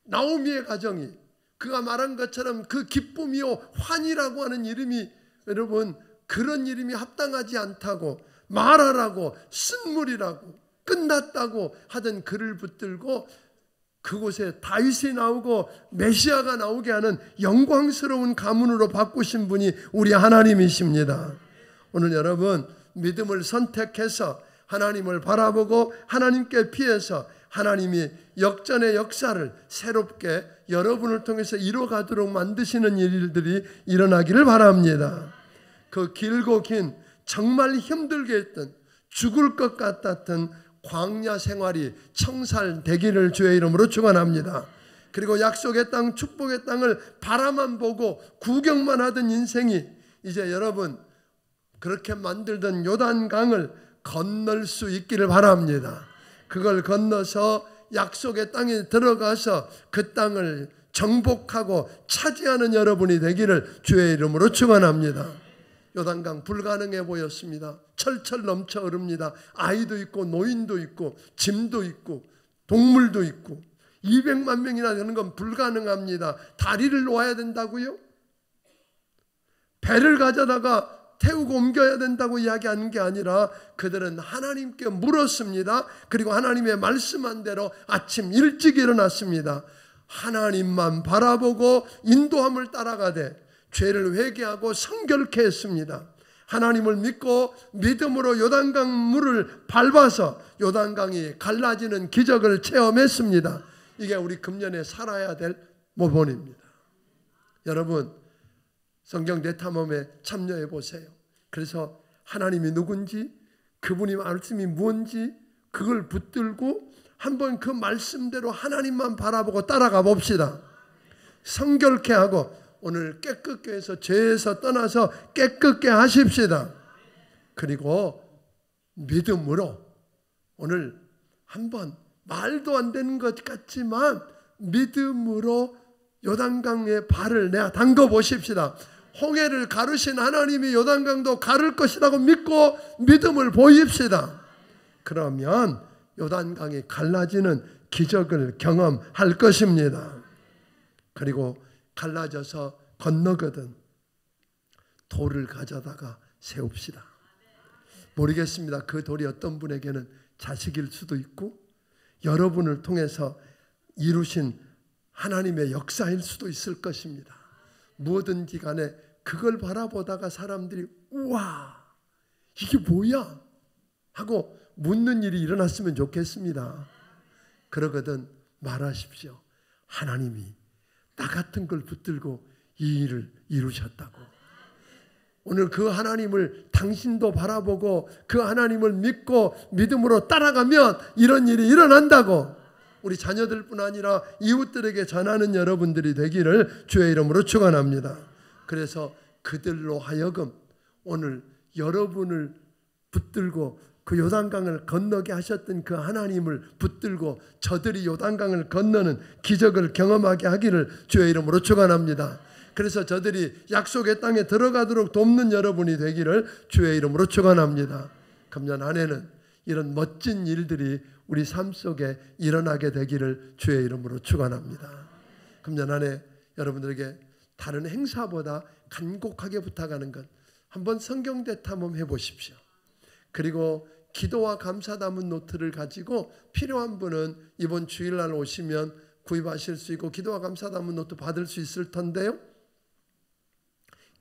나오미의 가정이 그가 말한 것처럼 그 기쁨이요 환이라고 하는 이름이, 여러분 그런 이름이 합당하지 않다고 말하라고 쓴물이라고 끝났다고 하던 그를 붙들고 그곳에 다윗이 나오고 메시아가 나오게 하는 영광스러운 가문으로 바꾸신 분이 우리 하나님이십니다. 오늘 여러분 믿음을 선택해서 하나님을 바라보고 하나님께 피해서 하나님이 역전의 역사를 새롭게 여러분을 통해서 이뤄가도록 만드시는 일들이 일어나기를 바랍니다. 그 길고 긴 정말 힘들게 했던 죽을 것 같았던 광야 생활이 청살되기를 주의 이름으로 축원합니다. 그리고 약속의 땅, 축복의 땅을 바라만 보고 구경만 하던 인생이 이제 여러분 그렇게 만들던 요단강을 건널 수 있기를 바랍니다. 그걸 건너서 약속의 땅에 들어가서 그 땅을 정복하고 차지하는 여러분이 되기를 주의 이름으로 축원합니다. 요단강 불가능해 보였습니다. 철철 넘쳐 흐릅니다. 아이도 있고 노인도 있고 짐도 있고 동물도 있고 200만 명이나 되는 건 불가능합니다. 다리를 놓아야 된다고요? 배를 가져다가 태우고 옮겨야 된다고 이야기하는 게 아니라 그들은 하나님께 물었습니다. 그리고 하나님의 말씀한 대로 아침 일찍 일어났습니다. 하나님만 바라보고 인도함을 따라가되 죄를 회개하고 성결케 했습니다. 하나님을 믿고 믿음으로 요단강 물을 밟아서 요단강이 갈라지는 기적을 체험했습니다. 이게 우리 금년에 살아야 될 모본입니다. 여러분 성경 대탐험에 참여해 보세요. 그래서 하나님이 누군지 그분이 말씀이 뭔지 그걸 붙들고 한번 그 말씀대로 하나님만 바라보고 따라가 봅시다. 성결케 하고 오늘 깨끗게 해서 죄에서 떠나서 깨끗게 하십시다. 그리고 믿음으로 오늘 한번 말도 안 되는 것 같지만 믿음으로 요단강에 발을 내어 담궈 보십시다. 홍해를 가르신 하나님이 요단강도 가를 것이라고 믿고 믿음을 보입시다. 그러면 요단강이 갈라지는 기적을 경험할 것입니다. 그리고 갈라져서 건너거든 돌을 가져다가 세웁시다. 모르겠습니다. 그 돌이 어떤 분에게는 자식일 수도 있고 여러분을 통해서 이루신 하나님의 역사일 수도 있을 것입니다. 무엇든지 간에 그걸 바라보다가 사람들이 우와 이게 뭐야 하고 묻는 일이 일어났으면 좋겠습니다. 그러거든 말하십시오. 하나님이 나 같은 걸 붙들고 이 일을 이루셨다고. 오늘 그 하나님을 당신도 바라보고 그 하나님을 믿고 믿음으로 따라가면 이런 일이 일어난다고. 우리 자녀들뿐 아니라 이웃들에게 전하는 여러분들이 되기를 주의 이름으로 축원합니다. 그래서 그들로 하여금 오늘 여러분을 붙들고 그 요단강을 건너게 하셨던 그 하나님을 붙들고 저들이 요단강을 건너는 기적을 경험하게 하기를 주의 이름으로 축원합니다. 그래서 저들이 약속의 땅에 들어가도록 돕는 여러분이 되기를 주의 이름으로 축원합니다. 금년 안에는 이런 멋진 일들이 우리 삶 속에 일어나게 되기를 주의 이름으로 축원합니다. 금년 안에 여러분들에게 다른 행사보다 간곡하게 부탁하는 것, 한번 성경 대탐험 해보십시오. 그리고 기도와 감사 담은 노트를 가지고 필요한 분은 이번 주일날 오시면 구입하실 수 있고 기도와 감사 담은 노트 받을 수 있을 텐데요.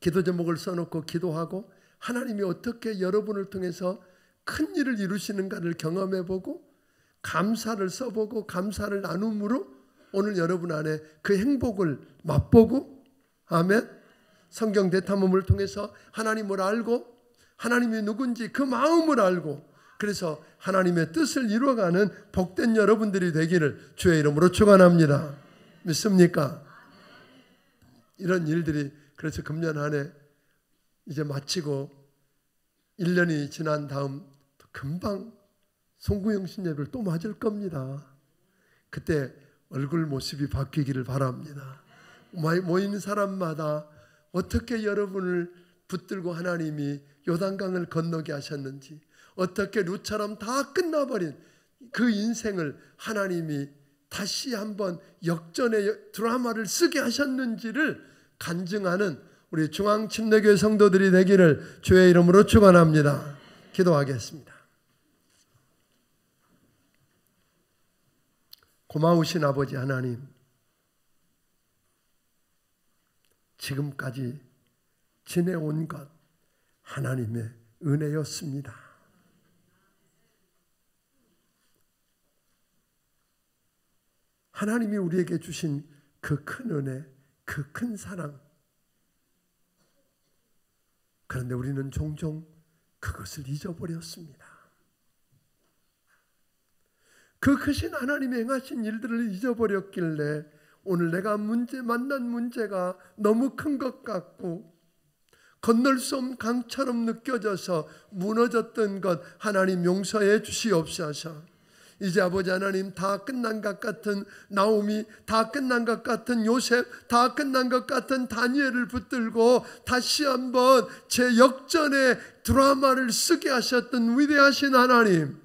기도 제목을 써놓고 기도하고 하나님이 어떻게 여러분을 통해서 큰 일을 이루시는가를 경험해보고 감사를 써보고 감사를 나눔으로 오늘 여러분 안에 그 행복을 맛보고, 아멘. 성경 대탐험을 통해서 하나님을 알고 하나님이 누군지 그 마음을 알고 그래서 하나님의 뜻을 이루어가는 복된 여러분들이 되기를 주의 이름으로 축원합니다. 믿습니까? 이런 일들이 그래서 금년 한 해 이제 마치고 1년이 지난 다음 금방 송구영신 예배를 또 맞을 겁니다. 그때 얼굴 모습이 바뀌기를 바랍니다. 모인 사람마다 어떻게 여러분을 붙들고 하나님이 요단강을 건너게 하셨는지, 어떻게 룻처럼 다 끝나버린 그 인생을 하나님이 다시 한번 역전의 드라마를 쓰게 하셨는지를 간증하는 우리 중앙침례교회 성도들이 되기를 주의 이름으로 축원합니다. 기도하겠습니다. 고마우신 아버지 하나님, 지금까지 지내온 것 하나님의 은혜였습니다. 하나님이 우리에게 주신 그 큰 은혜, 그 큰 사랑, 그런데 우리는 종종 그것을 잊어버렸습니다. 그 크신 하나님의 행하신 일들을 잊어버렸길래 오늘 내가 만난 문제가 너무 큰 것 같고 건널 수 없는 강처럼 느껴져서 무너졌던 것 하나님 용서해 주시옵소서. 이제 아버지 하나님, 다 끝난 것 같은 나오미, 다 끝난 것 같은 요셉, 다 끝난 것 같은 다니엘을 붙들고 다시 한번 제 역전의 드라마를 쓰게 하셨던 위대하신 하나님,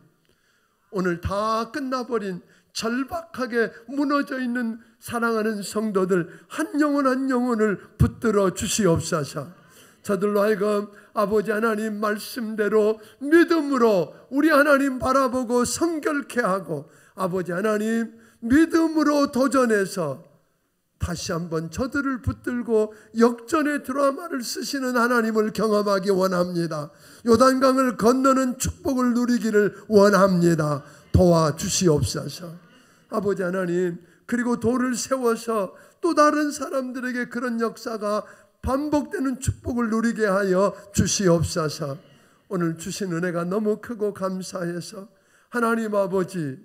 오늘 다 끝나버린 절박하게 무너져 있는 사랑하는 성도들 한 영혼 한 영혼을 붙들어 주시옵소서. 저들로 하여금 아버지 하나님 말씀대로 믿음으로 우리 하나님 바라보고 성결케 하고, 아버지 하나님 믿음으로 도전해서 다시 한번 저들을 붙들고 역전의 드라마를 쓰시는 하나님을 경험하기 원합니다. 요단강을 건너는 축복을 누리기를 원합니다. 도와주시옵소서. 아버지 하나님, 그리고 돌을 세워서 또 다른 사람들에게 그런 역사가 반복되는 축복을 누리게 하여 주시옵소서. 오늘 주신 은혜가 너무 크고 감사해서 하나님 아버지,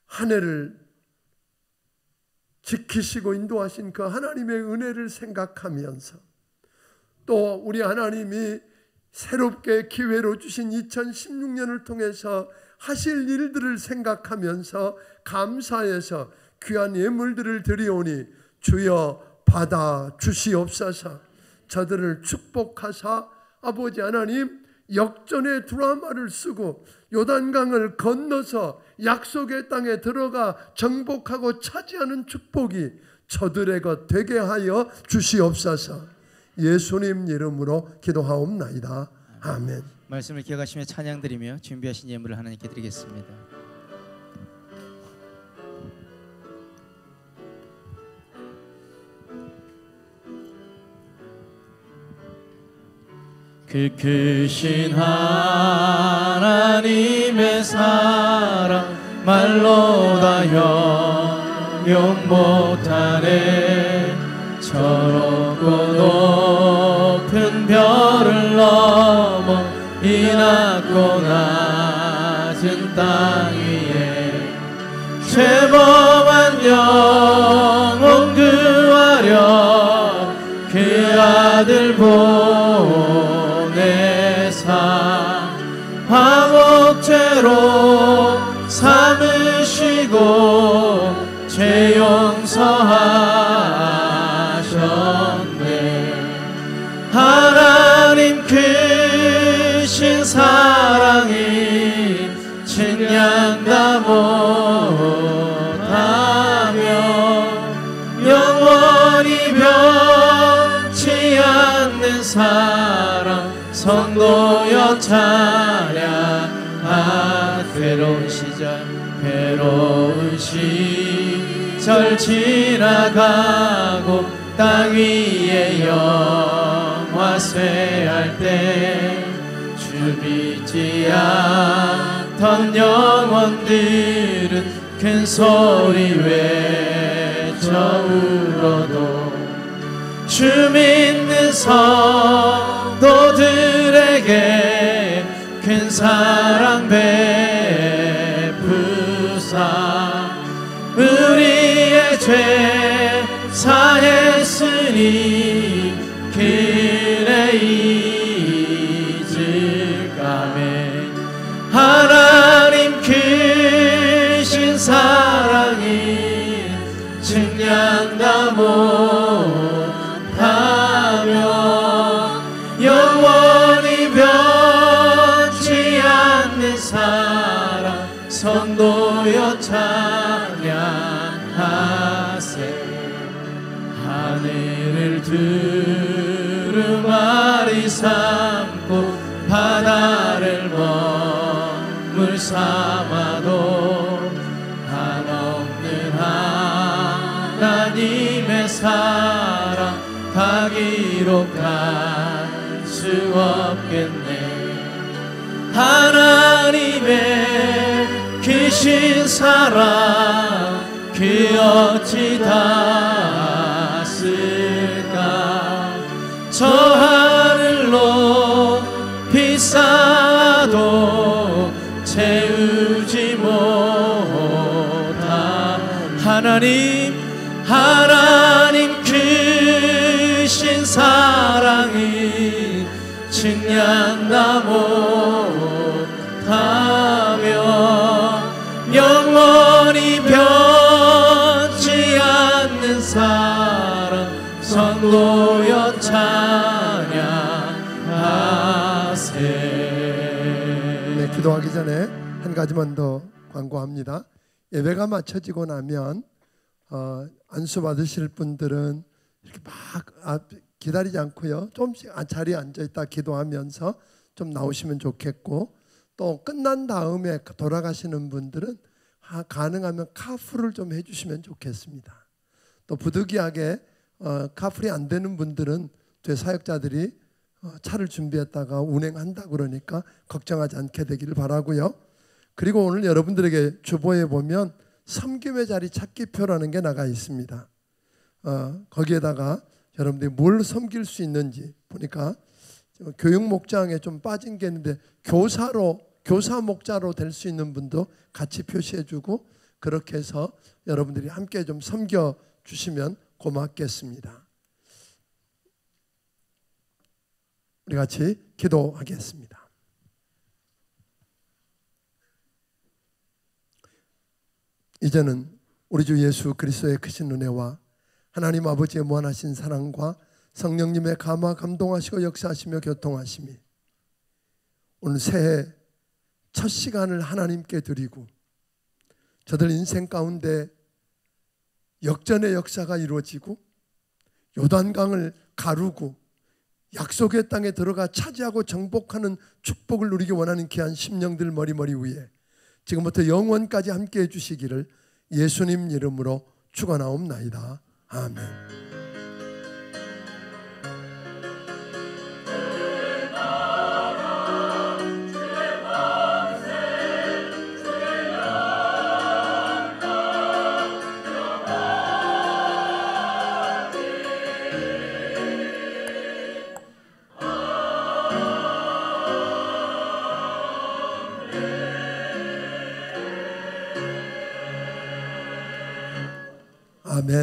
한 해를 지키시고 인도하신 그 하나님의 은혜를 생각하면서, 또 우리 하나님이 새롭게 기회로 주신 2016년을 통해서 하실 일들을 생각하면서 감사해서 귀한 예물들을 드리오니 주여 받아 주시옵소서. 저들을 축복하사 아버지 하나님 역전의 드라마를 쓰고 요단강을 건너서 약속의 땅에 들어가 정복하고 차지하는 축복이 저들의 것 되게 하여 주시옵소서. 예수님 이름으로 기도하옵나이다. 아멘. 말씀을 기억하시며 찬양드리며 준비하신 예물을 하나님께 드리겠습니다. 그 크신 하나님의 사랑 말로 다 형용 못하네. 저렇고 높은 별을 넘어 이 낮고 낮은 땅 위에 죄범한 영혼 구하려 그 아들 보내사 화목제로 삼으시고 죄 용서하셨네. 하나님 크신 사랑이 측량다 못하며 영원히 변치 않는 사랑 성도여 찬양하. 괴로운 시절 지나가고 땅 위에 영화 쇠할 때 주 믿지 않던 영혼들은 큰 소리 외쳐 울어도 주 믿는 성도들에게 큰 사랑 베푸사 우리의 죄 사해 하나님 그래 잊을까매 하나님 크신 사랑이 증량다 못하며 영원히 변치 않는 사랑 선도여 찬양하세 하늘을 두루마리 삼고 바다를 먹물 삼아도 한없는 하나님의 사랑 다 기록할 수 없겠네 하나님의 크신 사랑 그 어찌 닿았을까 저 하늘로 비싸도 채우지 못한 하나님 크신 사랑이 증량다 못하며 영원히 변치 않는 사랑 선도여 찬양하세. 네, 기도하기 전에 한 가지만 더 광고합니다. 예배가 마쳐지고 나면 안수 받으실 분들은 이렇게 막 기다리지 않고요. 좀씩 자리에 앉아 있다 기도하면서 좀 나오시면 좋겠고 또 끝난 다음에 돌아가시는 분들은 가능하면 카풀을 좀 해주시면 좋겠습니다. 또 부득이하게 카풀이 안 되는 분들은 제 사역자들이 차를 준비했다가 운행한다 그러니까 걱정하지 않게 되기를 바라고요. 그리고 오늘 여러분들에게 주보에 보면 섬김의 자리 찾기표라는 게 나가 있습니다. 거기에다가 여러분들이 뭘 섬길 수 있는지 보니까 교육 목장에 좀 빠진 게 있는데 교사 목자로 될 수 있는 분도 같이 표시해주고 그렇게 해서 여러분들이 함께 좀 섬겨 주시면 고맙겠습니다. 우리 같이 기도하겠습니다. 이제는 우리 주 예수 그리스도의 크신 은혜와 하나님 아버지의 무한하신 사랑과 성령님의 감화 감동하시고 역사하시며 교통하심이 오늘 새해 첫 시간을 하나님께 드리고 저들 인생 가운데 역전의 역사가 이루어지고 요단강을 가르고 약속의 땅에 들어가 차지하고 정복하는 축복을 누리기 원하는 귀한 심령들 머리머리 위에 지금부터 영원까지 함께해 주시기를 예수님 이름으로 축원하옵나이다. 아멘. 아멘.